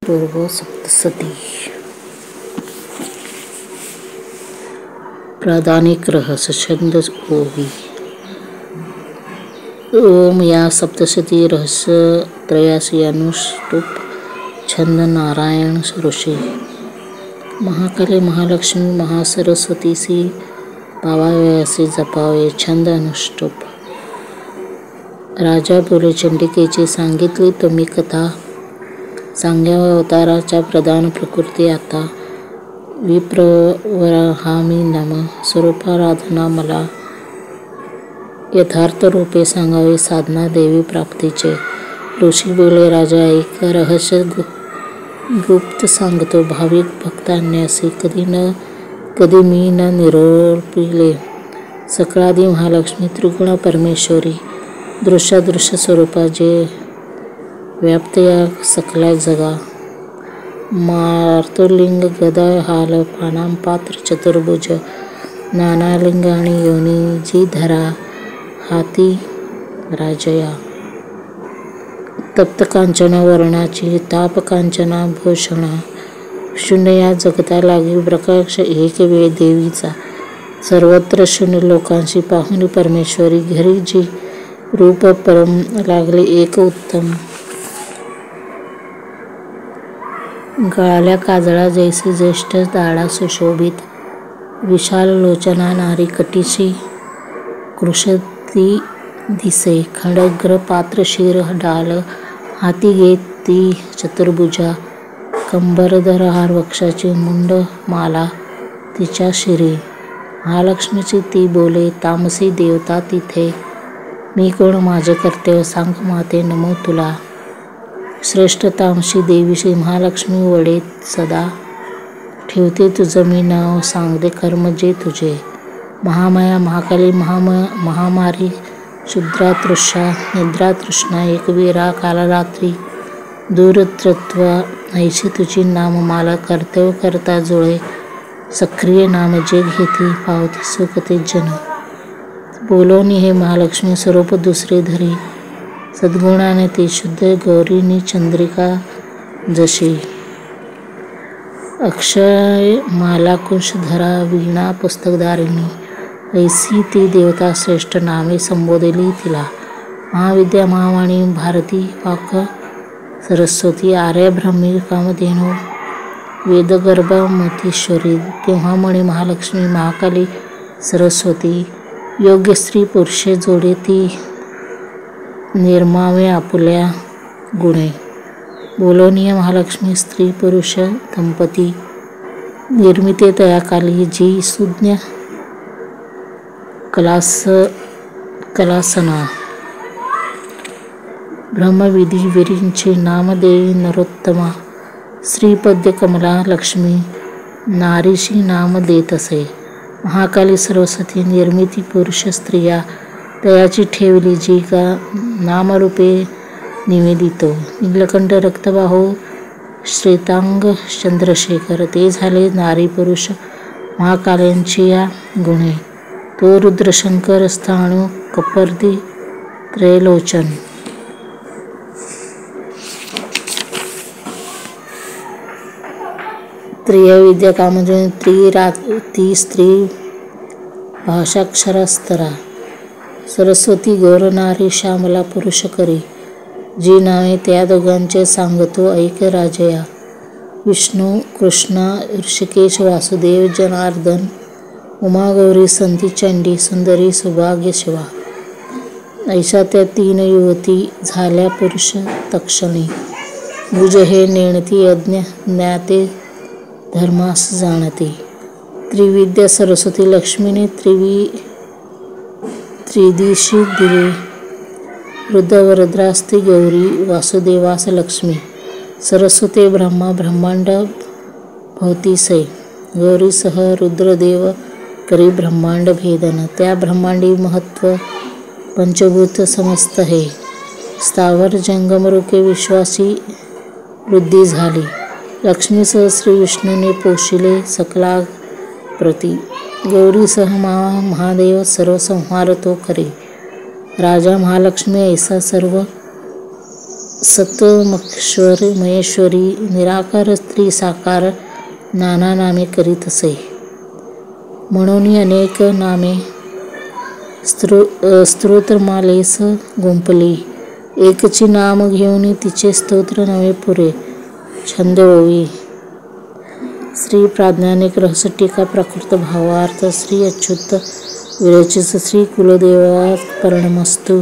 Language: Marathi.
पूर्व सप्तशती प्रादानिक रहस्य छंद ओवी. ओम या सप्तशती रहस्य त्रयासी अनुष्टुप छंद नारायण ऋषी. महाकाली महालक्ष्मी महासरस्वतीसी पावावयासी जपावे छंद अनुष्टुप. राजा बोले, चंडिकेची सांगितली तुम्ही कथा सांग्यावा अवताराच्या प्रधान प्रकृती आता विप्रवराहामी नम स्वरूपाराधना मला यथार्थ रूपे सांगावे साधना देवी प्राप्तीचे. ऋषी बोले, राजा एक रहस्य गुप्त सांगतो. भाविक भक्तांनी असे कधी मी न निरोपिले. सकळादी महालक्ष्मी त्रिगुण परमेश्वरी दृश्यादृश्य स्वरूपा जे व्याप्त या सकला जगा. मार्तलिंग गदा हाल प्राणाम पात्र चतुर्भुज नानालिंग आणि योनी जी धरा हाती राजया. तप्त कांचना वर्णाची ताप कांचना भूषणा शून्य या जगता लागी प्रकाश एक वेळ देवीचा. सर्वत्र शून्य लोकांशी पाहुणी परमेश्वरी घरी जी रूप परम लागले एक उत्तम. गळाल्या काजळा जैसे ज्येष्ठ दाडा सुशोभित विशाल लोचना नारी कटीशी कृशती दिसे. खडग्र पात्र शिर डाल हाती घेती चतुर्भुजा. कंबरधर हार वक्षाची मुंड माला तिच्या शिरी. महालक्ष्मीची ती बोले, तामसी देवता तिथे मी कोण माझे कर्तव्य सांग माते नमो तुला. श्रेष्ठ तामसी देवीशी महालक्ष्मी वडे सदा ठेवते तुझं मी नाव सांगते कर्म जे तुझे. महामाया महाकाली महामारी शुद्रातृषा निद्रातृष्णा एकवीरा कालरात्री दूरतत्वा ऐशी तुझी नाम मला कर्तव्य करता जुळे. सक्रिय नाम जे घेती पावती सुखते जन. बोलोनी हे महालक्ष्मी स्वरूप दुसरे धरी सद्गुणाने ती शुद्ध गौरीनी चंद्रिका जशी. अक्षय माला कुशधरा वीणा पुस्तकधारिणी ऐसी ती देवता श्रेष्ठ नामे संबोधली तिला. महाविद्या महावाणी भारती वाक सरस्वती आर्य ब्रह्मी कामधेनु वेदगर्भा मतीश्वरी. तेव्हा म्हणे महालक्ष्मी महाकाली सरस्वती योग्य स्त्री पुरुषे जोडे ती निर्मावे आपुल्या गुणे. बोलोनिय महालक्ष्मी स्त्री पुरुष दंपती निर्मिते तयाकाली जी सुज्ञ कलासना. ब्रह्मविधी विरींचे नाम देई नरोत्तमा. श्रीपद्य कमला लक्ष्मी नारीशी नाम देत असे. महाकाली सरस्वती निर्मिती पुरुष स्त्रिया तयाची ठेवली जी का नामरूपे निवेदितो. नीलकंठ रक्तबाहो श्वेतांग चंद्रशेखर ते झाले नारी पुरुष महाकाल्यांची या गुणे. तो रुद्रशंकर स्थाणू कपर्दी त्रैलोचन. त्रयविद्या कामधेनु ती स्त्री भाषाक्षरास्तरा. सरस्वती गौरनारी श्यामला पुरुष करी. जी नावे त्या दोघांचे सांगतो ऐक राजया. विष्णू कृष्णा ऋषिकेश वासुदेव जनार्दन उमा गौरी संती चंडी सुंदरी सुभाग्य शिवा. ऐशा त्या तीन युवती झाल्या पुरुष तक्षणी. भुज हे नेणती यज्ञ ज्ञाते धर्मास जाणते. त्रिविद्या सरस्वती लक्ष्मीने त्रिदिशी दिली. वृद्धवरद्रास्ती गौरी वासुदेवास लक्ष्मी. सरस्वती ब्रह्मा ब्रह्मांड भवतीसै. गौरीसह रुद्रदेव करी ब्रह्मांड भेदन. त्या ब्रह्मांडी महत्व पंचभूत समस्त हे. स्थावर जंगम रोके विश्वासी वृद्धी झाली. लक्ष्मीसह श्री विष्णूने पोशिले सकला प्रती. गौरीसह महादेव सर्व संहार तो करे. राजा महालक्ष्मी ऐसा सर्व सतमक्षरी महेश्वरी निराकार स्त्री साकार नाना नामे करीत असे. म्हणून अनेक नामे स्तोत्रमालेस गुंपली. एकची नाम घेऊन तिचे स्तोत्र नवे पुरे. छंद ओवी. श्री प्राज्ञानिक रहस्य टीका प्राकृत भावार्थ. श्री अच्युत विरचित श्री कुलदेवार्पणमस्तु.